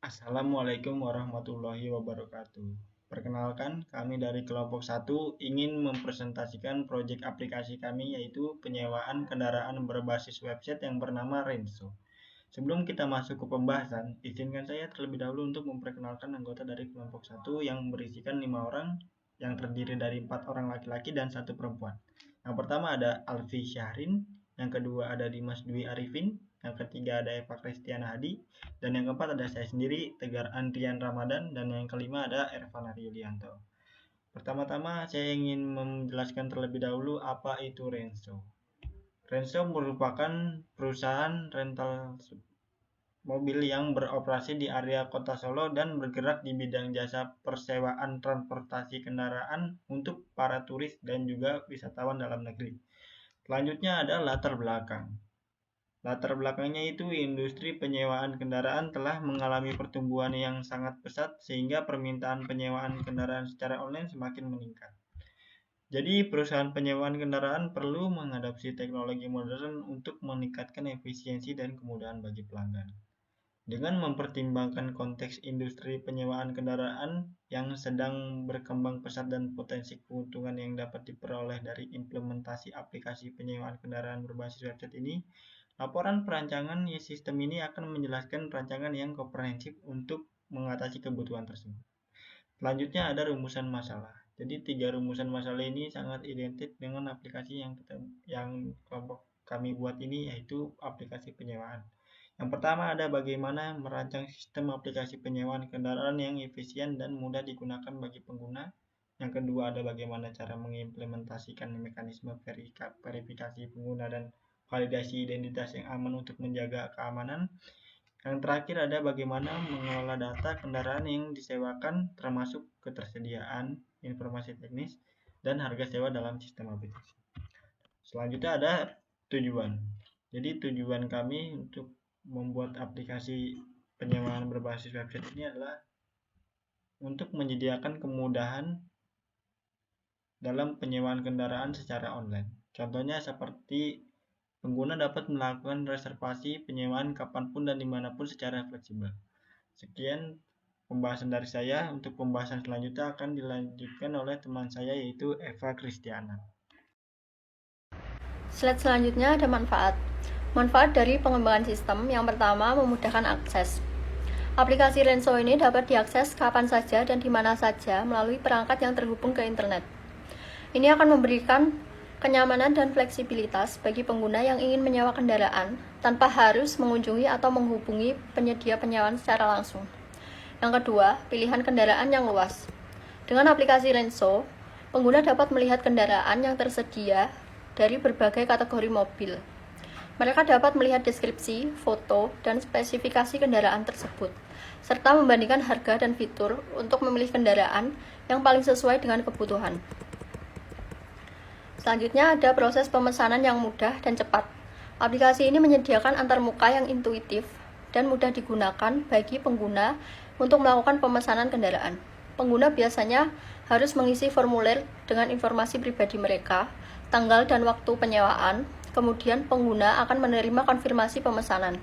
Assalamualaikum warahmatullahi wabarakatuh. Perkenalkan, kami dari kelompok 1 ingin mempresentasikan proyek aplikasi kami yaitu penyewaan kendaraan berbasis website yang bernama Renso. Sebelum kita masuk ke pembahasan, izinkan saya terlebih dahulu untuk memperkenalkan anggota dari kelompok 1 yang berisikan 5 orang yang terdiri dari 4 orang laki-laki dan 1 perempuan. Yang pertama ada Alfi Syahrin, yang kedua ada Dimas Dwi Arifin, yang ketiga ada Eva Kristiana Hadi, dan yang keempat ada saya sendiri, Tegar Andrian Ramadan, dan yang kelima ada Ervan Yulianto. Pertama-tama saya ingin menjelaskan terlebih dahulu apa itu Renso. Renso merupakan perusahaan rental mobil yang beroperasi di area Kota Solo dan bergerak di bidang jasa persewaan transportasi kendaraan untuk para turis dan juga wisatawan dalam negeri. Selanjutnya ada latar belakang. Latar belakangnya itu industri penyewaan kendaraan telah mengalami pertumbuhan yang sangat pesat sehingga permintaan penyewaan kendaraan secara online semakin meningkat. Jadi perusahaan penyewaan kendaraan perlu mengadopsi teknologi modern untuk meningkatkan efisiensi dan kemudahan bagi pelanggan. Dengan mempertimbangkan konteks industri penyewaan kendaraan yang sedang berkembang pesat dan potensi keuntungan yang dapat diperoleh dari implementasi aplikasi penyewaan kendaraan berbasis website ini, laporan perancangan sistem ini akan menjelaskan perancangan yang komprehensif untuk mengatasi kebutuhan tersebut. Selanjutnya ada rumusan masalah. Jadi 3 rumusan masalah ini sangat identik dengan aplikasi yang kelompok kami buat ini, yaitu aplikasi penyewaan. Yang pertama ada bagaimana merancang sistem aplikasi penyewaan kendaraan yang efisien dan mudah digunakan bagi pengguna. Yang kedua ada bagaimana cara mengimplementasikan mekanisme verifikasi pengguna dan validasi identitas yang aman untuk menjaga keamanan. Yang terakhir ada bagaimana mengelola data kendaraan yang disewakan termasuk ketersediaan, informasi teknis, dan harga sewa dalam sistem aplikasi. Selanjutnya ada tujuan. Jadi tujuan kami untuk membuat aplikasi penyewaan berbasis website ini adalah untuk menyediakan kemudahan dalam penyewaan kendaraan secara online. Contohnya seperti pengguna dapat melakukan reservasi penyewaan kapanpun dan dimanapun secara fleksibel. Sekian pembahasan dari saya. Untuk pembahasan selanjutnya akan dilanjutkan oleh teman saya yaitu Eva Kristiana. Slide selanjutnya ada manfaat. Manfaat dari pengembangan sistem yang pertama memudahkan akses. Aplikasi Renso ini dapat diakses kapan saja dan di mana saja melalui perangkat yang terhubung ke internet. Ini akan memberikan kenyamanan dan fleksibilitas bagi pengguna yang ingin menyewa kendaraan tanpa harus mengunjungi atau menghubungi penyedia penyewaan secara langsung. Yang kedua, pilihan kendaraan yang luas. Dengan aplikasi Renso, pengguna dapat melihat kendaraan yang tersedia dari berbagai kategori mobil. Mereka dapat melihat deskripsi, foto, dan spesifikasi kendaraan tersebut, serta membandingkan harga dan fitur untuk memilih kendaraan yang paling sesuai dengan kebutuhan. Selanjutnya ada proses pemesanan yang mudah dan cepat. Aplikasi ini menyediakan antarmuka yang intuitif dan mudah digunakan bagi pengguna untuk melakukan pemesanan kendaraan. Pengguna biasanya harus mengisi formulir dengan informasi pribadi mereka, tanggal dan waktu penyewaan, kemudian pengguna akan menerima konfirmasi pemesanan.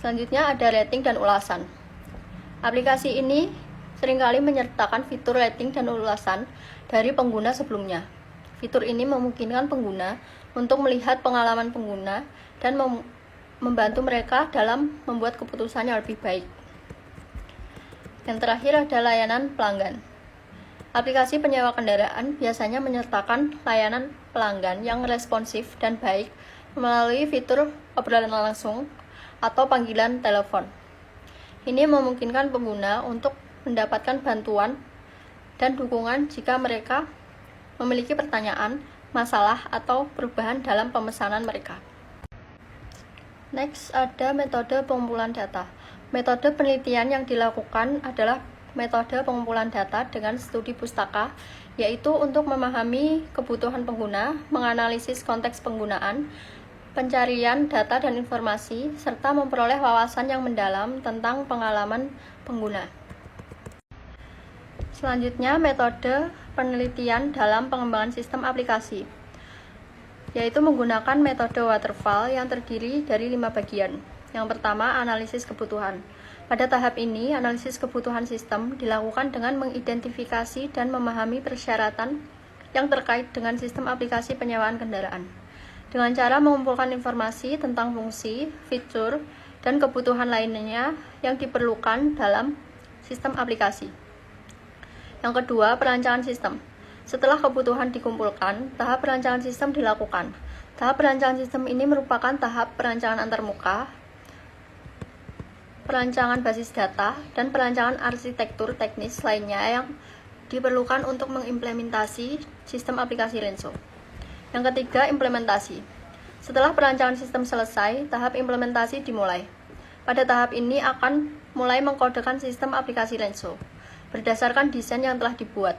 Selanjutnya ada rating dan ulasan. Aplikasi ini seringkali menyertakan fitur rating dan ulasan dari pengguna sebelumnya. Fitur ini memungkinkan pengguna untuk melihat pengalaman pengguna dan membantu mereka dalam membuat keputusan yang lebih baik. Yang terakhir ada layanan pelanggan. Aplikasi penyewa kendaraan biasanya menyertakan layanan pelanggan yang responsif dan baik melalui fitur obrolan langsung atau panggilan telepon. Ini memungkinkan pengguna untuk mendapatkan bantuan dan dukungan jika mereka memiliki pertanyaan, masalah, atau perubahan dalam pemesanan mereka. Next, ada metode pengumpulan data. Metode penelitian yang dilakukan adalah metode pengumpulan data dengan studi pustaka, yaitu untuk memahami kebutuhan pengguna, menganalisis konteks penggunaan, pencarian data dan informasi, serta memperoleh wawasan yang mendalam tentang pengalaman pengguna. Selanjutnya, metode penelitian dalam pengembangan sistem aplikasi, yaitu menggunakan metode waterfall yang terdiri dari 5 bagian. Yang pertama, analisis kebutuhan. Pada tahap ini, analisis kebutuhan sistem dilakukan dengan mengidentifikasi dan memahami persyaratan yang terkait dengan sistem aplikasi penyewaan kendaraan. Dengan cara mengumpulkan informasi tentang fungsi, fitur, dan kebutuhan lainnya yang diperlukan dalam sistem aplikasi. Yang kedua, perancangan sistem. Setelah kebutuhan dikumpulkan, tahap perancangan sistem dilakukan. Tahap perancangan sistem ini merupakan tahap perancangan antarmuka, perancangan basis data, dan perancangan arsitektur teknis lainnya yang diperlukan untuk mengimplementasi sistem aplikasi Lenso. Yang ketiga, implementasi. Setelah perancangan sistem selesai, tahap implementasi dimulai. Pada tahap ini akan mulai mengkodekan sistem aplikasi Lenso berdasarkan desain yang telah dibuat.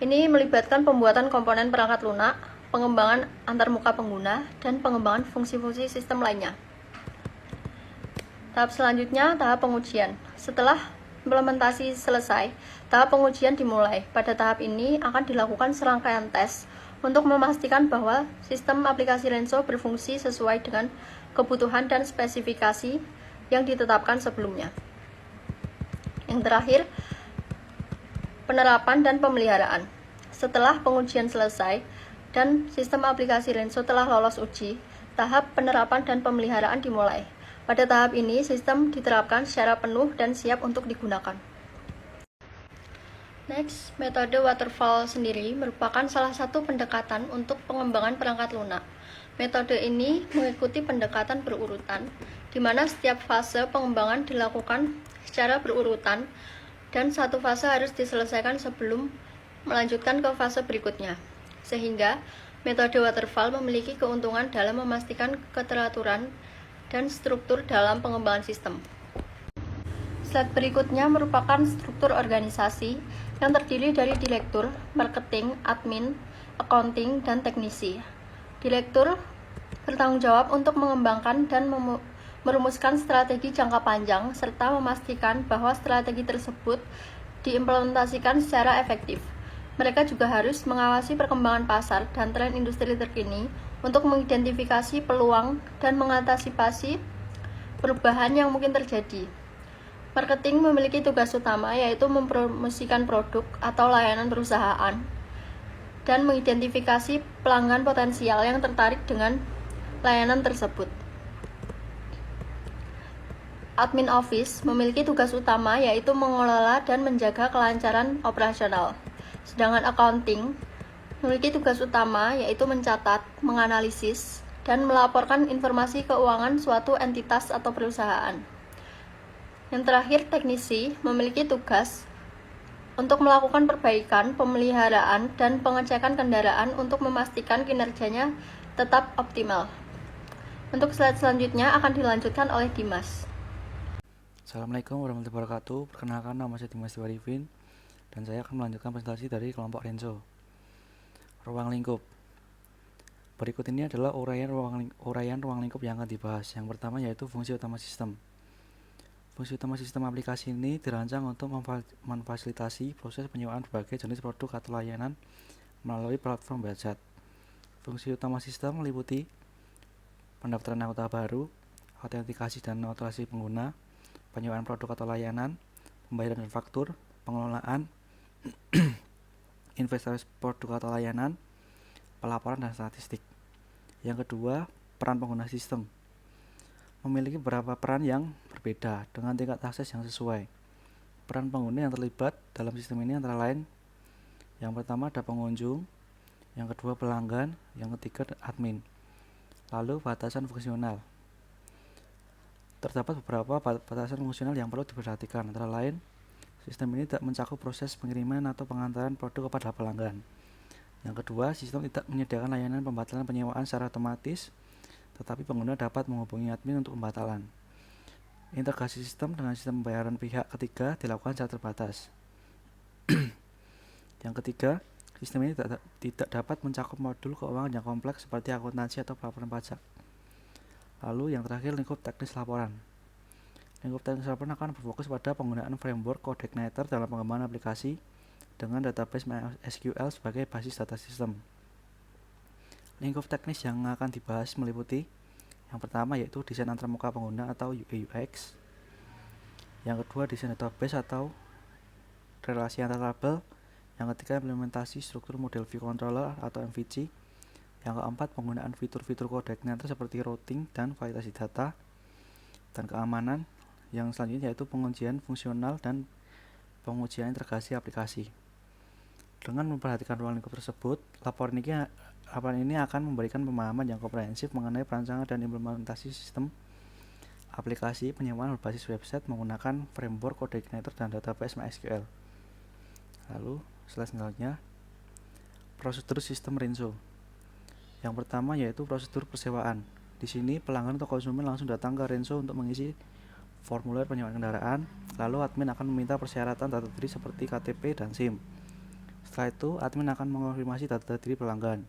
Ini melibatkan pembuatan komponen perangkat lunak, pengembangan antarmuka pengguna, dan pengembangan fungsi-fungsi sistem lainnya. Tahap selanjutnya, tahap pengujian. Setelah implementasi selesai, tahap pengujian dimulai. Pada tahap ini akan dilakukan serangkaian tes untuk memastikan bahwa sistem aplikasi Lenso berfungsi sesuai dengan kebutuhan dan spesifikasi yang ditetapkan sebelumnya. Yang terakhir, penerapan dan pemeliharaan. Setelah pengujian selesai dan sistem aplikasi Lenso telah lolos uji, tahap penerapan dan pemeliharaan dimulai. Pada tahap ini, sistem diterapkan secara penuh dan siap untuk digunakan. Next, metode waterfall sendiri merupakan salah satu pendekatan untuk pengembangan perangkat lunak. Metode ini mengikuti pendekatan berurutan, di mana setiap fase pengembangan dilakukan secara berurutan dan satu fase harus diselesaikan sebelum melanjutkan ke fase berikutnya. Sehingga, metode waterfall memiliki keuntungan dalam memastikan keteraturan dan struktur dalam pengembangan sistem. Slide berikutnya merupakan struktur organisasi yang terdiri dari direktur, marketing, admin, accounting, dan teknisi. Direktur bertanggung jawab untuk mengembangkan dan merumuskan strategi jangka panjang serta memastikan bahwa strategi tersebut diimplementasikan secara efektif. Mereka juga harus mengawasi perkembangan pasar dan tren industri terkini untuk mengidentifikasi peluang dan mengantisipasi perubahan yang mungkin terjadi. Marketing memiliki tugas utama yaitu mempromosikan produk atau layanan perusahaan dan mengidentifikasi pelanggan potensial yang tertarik dengan layanan tersebut. Admin Office memiliki tugas utama yaitu mengelola dan menjaga kelancaran operasional. Sedangkan accounting memiliki tugas utama yaitu mencatat, menganalisis, dan melaporkan informasi keuangan suatu entitas atau perusahaan. Yang terakhir, teknisi memiliki tugas untuk melakukan perbaikan, pemeliharaan, dan pengecekan kendaraan untuk memastikan kinerjanya tetap optimal. Untuk slide selanjutnya akan dilanjutkan oleh Dimas. Assalamualaikum warahmatullahi wabarakatuh. Perkenalkan, nama saya Dimas Tiwarifin dan saya akan melanjutkan presentasi dari kelompok Lenso. Ruang lingkup. Berikut ini adalah uraian ruang lingkup yang akan dibahas. Yang pertama yaitu fungsi utama sistem. Fungsi utama sistem aplikasi ini dirancang untuk memfasilitasi proses penyewaan berbagai jenis produk atau layanan melalui platform website. Fungsi utama sistem meliputi pendaftaran anggota baru, autentikasi dan otoritasasi pengguna, penyewaan produk atau layanan, pembayaran dan faktur, pengelolaan, investasi produk atau layanan, pelaporan dan statistik. Yang kedua, peran pengguna sistem. Memiliki beberapa peran yang berbeda dengan tingkat akses yang sesuai. Peran pengguna yang terlibat dalam sistem ini antara lain, yang pertama ada pengunjung, yang kedua pelanggan, yang ketiga admin. Lalu batasan fungsional. Terdapat beberapa batasan fungsional yang perlu diperhatikan, antara lain sistem ini tidak mencakup proses pengiriman atau pengantaran produk kepada pelanggan. Yang kedua, sistem tidak menyediakan layanan pembatalan penyewaan secara otomatis, tetapi pengguna dapat menghubungi admin untuk pembatalan. Integrasi sistem dengan sistem pembayaran pihak ketiga dilakukan secara terbatas. Yang ketiga, sistem ini tidak dapat mencakup modul keuangan yang kompleks seperti akuntansi atau pelaporan pajak. Lalu yang terakhir, lingkup teknis laporan. Lingkup teknis laporan akan berfokus pada penggunaan framework CodeIgniter dalam pengembangan aplikasi dengan database MySQL sebagai basis data sistem. Lingkup teknis yang akan dibahas meliputi Yang pertama yaitu desain antarmuka pengguna atau UI UX. Yang kedua desain database atau relasi antar tabel. Yang ketiga implementasi struktur model view controller atau MVC. Yang keempat penggunaan fitur-fitur codeinator seperti routing dan validasi data. Dan keamanan. Yang selanjutnya yaitu pengujian fungsional dan pengujian integrasi aplikasi. Dengan memperhatikan ruang lingkup tersebut, laporan ini akan memberikan pemahaman yang komprehensif mengenai perancangan dan implementasi sistem aplikasi penyewaan berbasis website menggunakan framework codeinator dan database MySQL. Lalu, selanjutnya, prosedur sistem Renzo. Yang pertama yaitu prosedur persewaan. Di sini pelanggan atau konsumen langsung datang ke Renzo untuk mengisi formulir penyewaan kendaraan, lalu admin akan meminta persyaratan data diri seperti KTP dan SIM. Setelah itu, admin akan mengonfirmasi data diri pelanggan.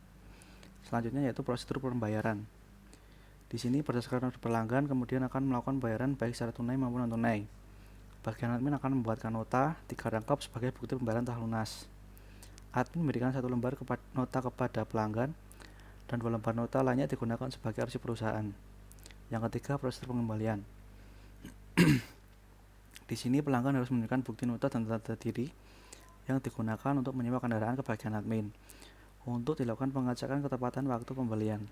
Selanjutnya yaitu prosedur pembayaran. Di sini berdasarkan order pelanggan, kemudian akan melakukan pembayaran baik secara tunai maupun non-tunai. Bagian admin akan membuatkan nota 3 rangkap sebagai bukti pembayaran telah lunas. Admin memberikan 1 lembar nota kepada pelanggan dan 2 lembar nota lainnya digunakan sebagai arsip perusahaan. Yang ketiga, prosedur pengembalian. Di sini pelanggan harus menunjukkan bukti nota dan data diri yang digunakan untuk menyewa kendaraan ke bagian admin untuk dilakukan pengecekan ketepatan waktu pembelian.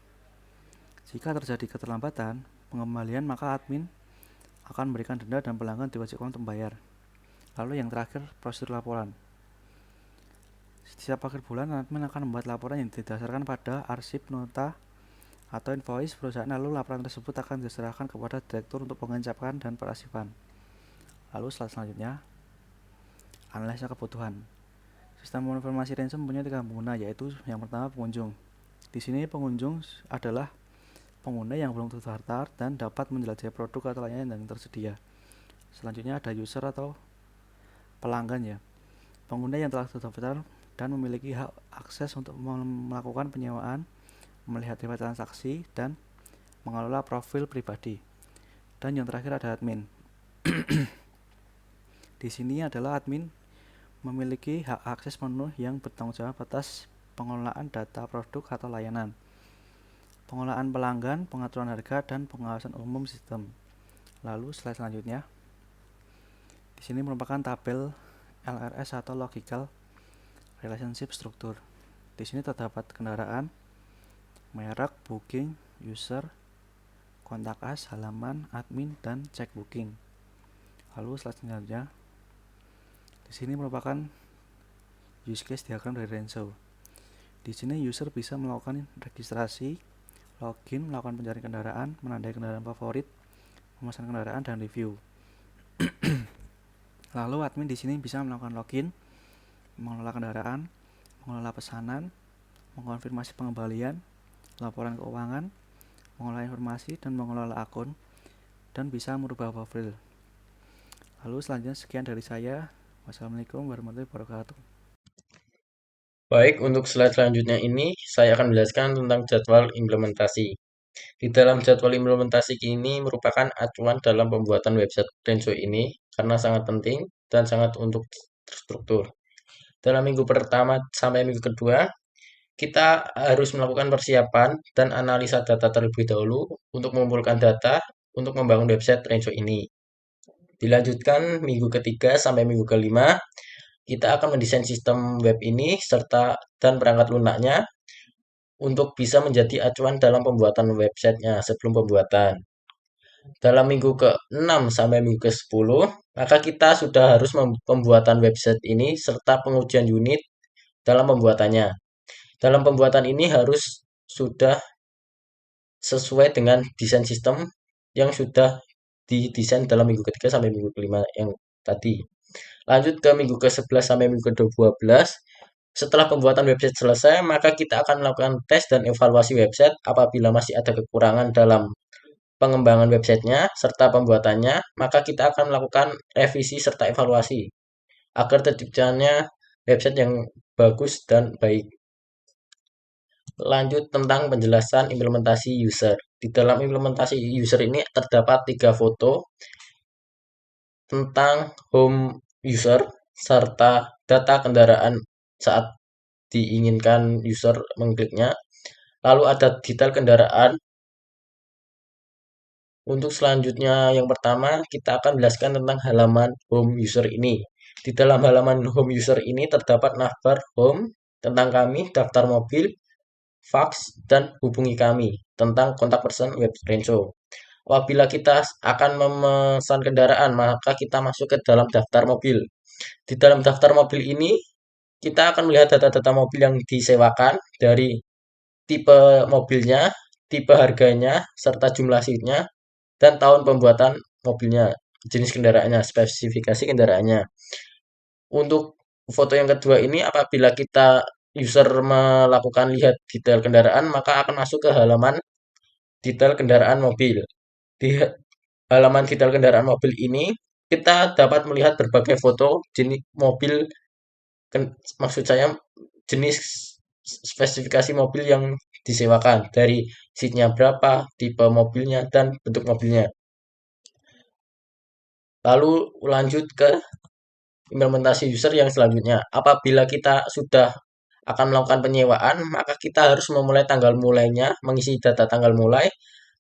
Jika terjadi keterlambatan pengembalian, maka admin akan memberikan denda dan pelanggan diwajibkan untuk membayar. Lalu yang terakhir, prosedur laporan. Setiap akhir bulan, admin akan membuat laporan yang didasarkan pada arsip nota atau invoice perusahaan, lalu laporan tersebut akan diserahkan kepada direktur untuk pengecekan dan perarsipan. Lalu selanjutnya, analisa kebutuhan. Sistem informasi Renzo mempunyai 3 pengguna, yaitu yang pertama pengunjung. Di sini pengunjung adalah pengguna yang belum terdaftar dan dapat menjelajahi produk atau layanan yang tersedia. Selanjutnya ada user atau pelanggan ya. Pengguna yang telah terdaftar dan memiliki hak akses untuk melakukan penyewaan, melihat riwayat transaksi, dan mengelola profil pribadi. Dan yang terakhir ada admin. Di sini adalah admin memiliki hak akses penuh yang bertanggung jawab atas pengelolaan data produk atau layanan, pengelolaan pelanggan, pengaturan harga, dan pengawasan umum sistem. Lalu slide selanjutnya. Di sini merupakan tabel LRS atau Logical Relationship Structure. Di sini terdapat kendaraan, merek, booking, user, kontak us, halaman, admin, dan cek booking. Lalu slide selanjutnya. Di sini merupakan use case diagram dari Renzo. Di sini user bisa melakukan registrasi, login, melakukan pencarian kendaraan, menandai kendaraan favorit, memesan kendaraan, dan review. Lalu admin di sini bisa melakukan login, mengelola kendaraan, mengelola pesanan, mengkonfirmasi pengembalian, laporan keuangan, mengelola informasi, dan mengelola akun, dan bisa merubah profil. Lalu selanjutnya sekian dari saya. Wassalamualaikum warahmatullahi wabarakatuh. Baik, untuk slide selanjutnya ini saya akan menjelaskan tentang jadwal implementasi. Di dalam jadwal implementasi ini merupakan acuan dalam pembuatan website Renzo ini karena sangat penting dan sangat untuk terstruktur. Dalam minggu pertama sampai minggu kedua, kita harus melakukan persiapan dan analisa data terlebih dahulu untuk mengumpulkan data untuk membangun website Renzo ini. Dilanjutkan minggu ketiga sampai minggu kelima, kita akan mendesain sistem web ini serta dan perangkat lunaknya untuk bisa menjadi acuan dalam pembuatan websitenya sebelum pembuatan. Dalam minggu ke-6 sampai minggu ke-10, maka kita sudah harus pembuatan website ini serta pengujian unit dalam pembuatannya. Dalam pembuatan ini harus sudah sesuai dengan desain sistem yang sudah didesain dalam minggu ketiga sampai minggu kelima yang tadi. Lanjut ke minggu ke-11 sampai minggu ke-12. Setelah pembuatan website selesai, maka kita akan melakukan tes dan evaluasi website. Apabila masih ada kekurangan dalam pengembangan websitenya serta pembuatannya, maka kita akan melakukan revisi serta evaluasi agar terciptanya website yang bagus dan baik. Lanjut tentang penjelasan implementasi user. Di dalam implementasi user ini terdapat 3 foto tentang home user serta data kendaraan saat diinginkan user mengkliknya. Lalu ada detail kendaraan Untuk selanjutnya yang pertama kita akan jelaskan tentang halaman home user ini. Di dalam halaman home user ini terdapat navbar home, tentang kami, daftar mobil, fax, dan hubungi kami tentang kontak person web Renso. Apabila kita akan memesan kendaraan, maka kita masuk ke dalam daftar mobil. Di dalam daftar mobil ini, kita akan melihat data-data mobil yang disewakan dari tipe mobilnya, tipe harganya, serta jumlah seatnya, dan tahun pembuatan mobilnya, jenis kendaraannya, spesifikasi kendaraannya. Untuk foto yang kedua ini, apabila kita user melakukan lihat detail kendaraan, maka akan masuk ke halaman detail kendaraan mobil. Di halaman detail kendaraan mobil ini, kita dapat melihat berbagai foto jenis mobil, maksud saya jenis spesifikasi mobil yang disewakan, dari seatnya berapa, tipe mobilnya, dan bentuk mobilnya. Lalu lanjut ke implementasi user yang selanjutnya. Apabila kita sudah akan melakukan penyewaan, maka kita harus memulai tanggal mulainya, mengisi data tanggal mulai,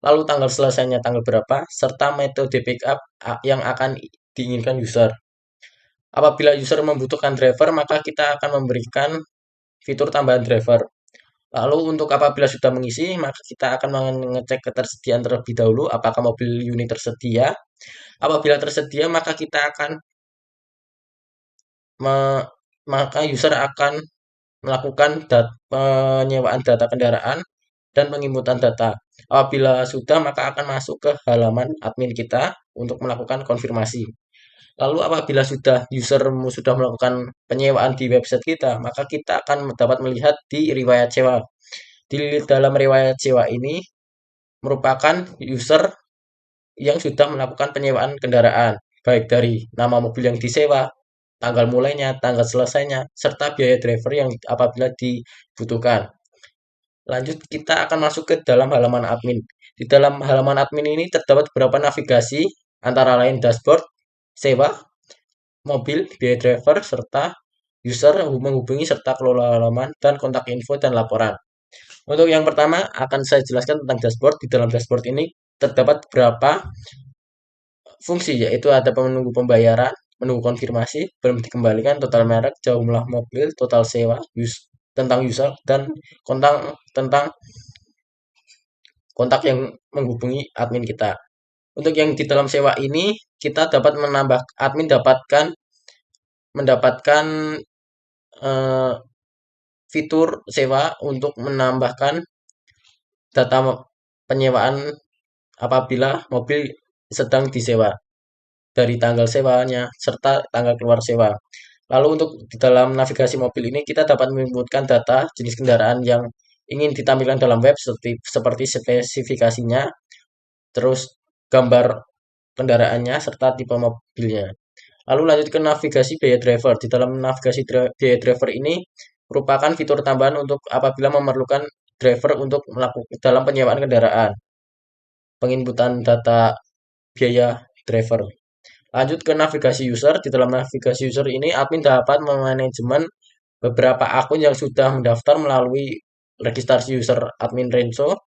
lalu tanggal selesainya tanggal berapa, serta metode backup yang akan diinginkan user. Apabila user membutuhkan driver, maka kita akan memberikan fitur tambahan driver. Lalu untuk apabila sudah mengisi, maka kita akan mengecek ketersediaan terlebih dahulu, apakah mobil unit tersedia. Apabila tersedia, maka kita akan maka user akan melakukan penyewaan data kendaraan dan penginputan data. Apabila sudah, maka akan masuk ke halaman admin kita untuk melakukan konfirmasi. Lalu apabila user sudah melakukan penyewaan di website kita, maka kita akan dapat melihat di riwayat sewa. Di dalam riwayat sewa ini merupakan user yang sudah melakukan penyewaan kendaraan, baik dari nama mobil yang disewa, tanggal mulainya, tanggal selesainya, serta biaya driver yang apabila dibutuhkan. Lanjut, kita akan masuk ke dalam halaman admin. Di dalam halaman admin ini terdapat beberapa navigasi, antara lain dashboard, sewa, mobil, biaya driver, serta user menghubungi serta kelola halaman, dan kontak info dan laporan. Untuk yang pertama, akan saya jelaskan tentang dashboard. Di dalam dashboard ini terdapat beberapa fungsi, yaitu ada menunggu pembayaran, menunggu konfirmasi, belum dikembalikan, total merek, jumlah mobil, total sewa, tentang user, dan tentang kontak yang menghubungi admin kita. Untuk yang di dalam sewa ini, kita dapat admin mendapatkan fitur sewa untuk menambahkan data penyewaan apabila mobil sedang disewa, dari tanggal sewanya serta tanggal keluar sewa. Lalu untuk di dalam navigasi mobil ini kita dapat menginputkan data jenis kendaraan yang ingin ditampilkan dalam web, seperti spesifikasinya, terus gambar kendaraannya, serta tipe mobilnya. Lalu lanjut ke navigasi biaya driver. Di dalam navigasi biaya driver ini merupakan fitur tambahan untuk apabila memerlukan driver untuk melakukan dalam penyewaan kendaraan, penginputan data biaya driver. Lanjut ke navigasi user. Di dalam navigasi user ini, admin dapat memanajemen beberapa akun yang sudah mendaftar melalui registrasi user admin Renso.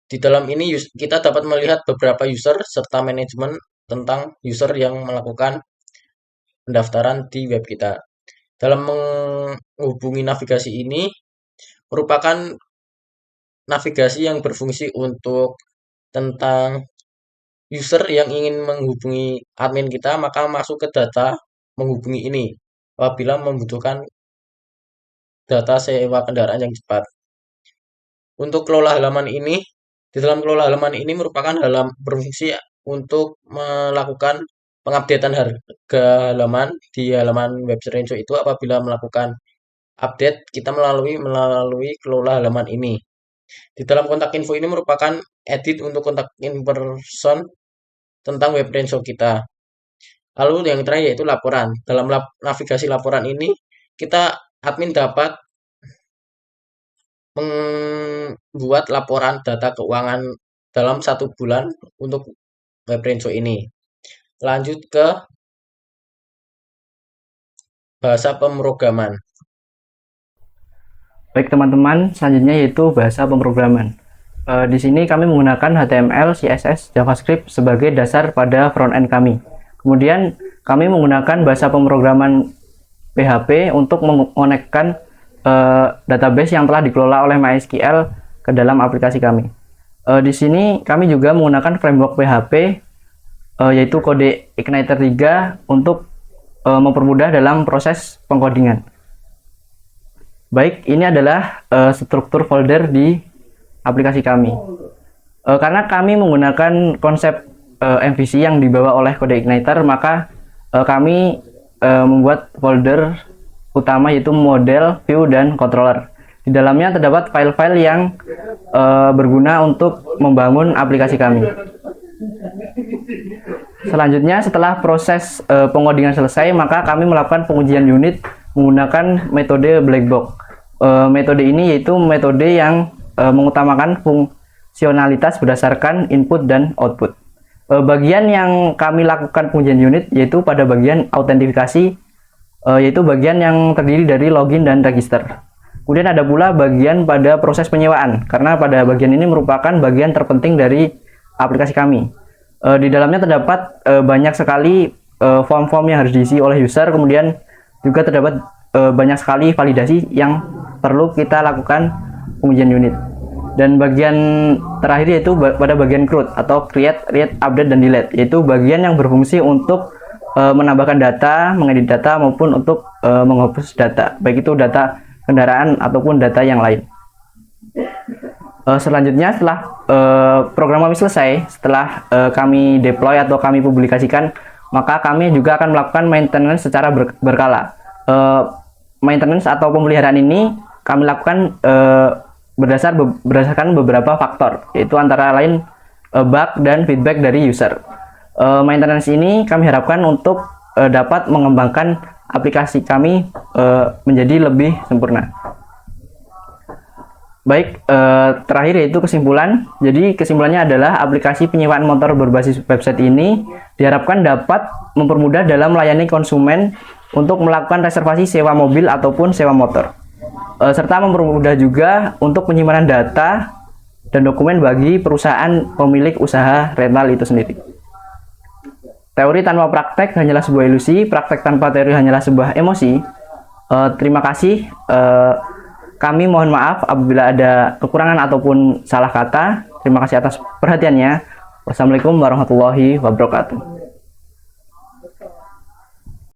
Di dalam ini kita dapat melihat beberapa user serta manajemen tentang user yang melakukan pendaftaran di web kita. Dalam menghubungi navigasi ini merupakan navigasi yang berfungsi untuk tentang user yang ingin menghubungi admin kita, maka masuk ke data menghubungi ini apabila membutuhkan data sewa kendaraan yang cepat. Untuk kelola halaman ini, di dalam kelola halaman ini merupakan berfungsi untuk melakukan pengupdatean harga halaman di halaman website Renso itu. Apabila melakukan update, kita melalui kelola halaman ini. Di dalam kontak info ini merupakan edit untuk kontak person tentang web Renso kita. Lalu yang terakhir yaitu laporan. Dalam navigasi laporan ini, kita admin dapat membuat laporan data keuangan dalam 1 bulan untuk web Renso ini. Lanjut ke bahasa pemrograman. Baik teman-teman, selanjutnya yaitu bahasa pemrograman. Di sini kami menggunakan HTML, CSS, JavaScript sebagai dasar pada front-end kami. Kemudian kami menggunakan bahasa pemrograman PHP untuk mengonekkan database yang telah dikelola oleh MySQL ke dalam aplikasi kami. Di sini kami juga menggunakan framework PHP yaitu kode Igniter 3 untuk mempermudah dalam proses pengkodingan. Baik, ini adalah struktur folder di aplikasi kami. Karena kami menggunakan konsep MVC yang dibawa oleh kode Igniter, maka kami membuat folder utama yaitu model, view, dan controller. Di dalamnya terdapat file-file yang berguna untuk membangun aplikasi kami. Selanjutnya, setelah proses pengodingan selesai, maka kami melakukan pengujian unit menggunakan metode black box. Metode ini yaitu metode yang mengutamakan fungsionalitas berdasarkan input dan output. Bagian yang kami lakukan pengujian unit yaitu pada bagian autentifikasi, yaitu bagian yang terdiri dari login dan register. Kemudian ada pula bagian pada proses penyewaan, karena pada bagian ini merupakan bagian terpenting dari aplikasi kami. Di dalamnya terdapat banyak sekali form-form yang harus diisi oleh user, kemudian juga terdapat banyak sekali validasi yang perlu kita lakukan pengujian unit. Dan bagian terakhir yaitu pada bagian CRUD atau create, read, update, dan delete, yaitu bagian yang berfungsi untuk menambahkan data, mengedit data, maupun untuk menghapus data, baik itu data kendaraan ataupun data yang lain. Selanjutnya, setelah program kami selesai, setelah kami deploy atau kami publikasikan, maka kami juga akan melakukan maintenance secara berkala. Maintenance atau pemeliharaan ini kami lakukan berdasarkan beberapa faktor, yaitu antara lain bug dan feedback dari user. Maintenance ini kami harapkan untuk dapat mengembangkan aplikasi kami menjadi lebih sempurna. Baik, terakhir yaitu kesimpulan. Jadi kesimpulannya adalah aplikasi penyewaan motor berbasis website ini diharapkan dapat mempermudah dalam melayani konsumen untuk melakukan reservasi sewa mobil ataupun sewa motor, serta mempermudah juga untuk penyimpanan data dan dokumen bagi perusahaan pemilik usaha rental itu sendiri. Teori tanpa praktek hanyalah sebuah ilusi, praktek tanpa teori hanyalah sebuah emosi. Terima kasih. Kami mohon maaf apabila ada kekurangan ataupun salah kata. Terima kasih atas perhatiannya. Wassalamualaikum warahmatullahi wabarakatuh.